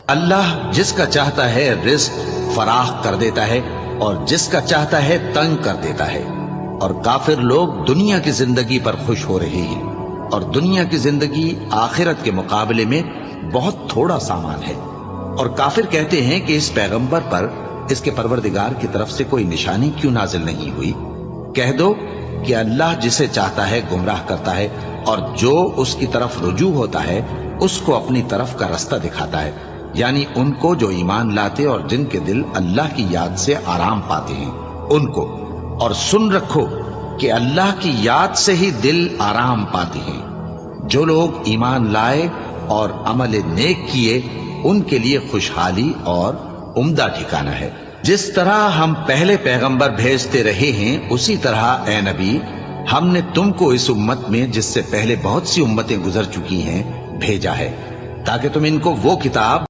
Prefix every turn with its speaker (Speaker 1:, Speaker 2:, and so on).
Speaker 1: अल्लाह जिसका चाहता है रिज़्क फराह कर देता है और जिसका चाहता है तंग कर देता है। और काफिर लोग दुनिया की जिंदगी पर खुश हो रहे हैं और दुनिया की जिंदगी आखिरत के मुकाबले में बहुत थोड़ा सामान है। और काफिर कहते हैं कि इस पैगंबर पर इसके परवरदिगार की तरफ से कोई निशानी क्यों नाजिल नहीं हुई। कह दो कि अल्लाह जिसे चाहता है गुमराह करता है और जो उसकी तरफ रुजू होता है उसको अपनी तरफ का रास्ता दिखाता है, यानी उनको जो ईमान लाते और जिनके दिल अल्लाह की याद से आराम पाते हैं उनको। और सुन रखो कि अल्लाह की याद से ही दिल आराम पाते हैं। जो लोग ईमान लाए और अमल नेक किए उनके लिए खुशहाली और उम्दा ठिकाना है। जिस तरह हम पहले पैगंबर भेजते रहे हैं उसी तरह ए नबी हमने तुमको इस उम्मत में जिससे पहले बहुत सी उम्मतें गुजर चुकी हैं भेजा है, ताकि तुम इनको वो किताब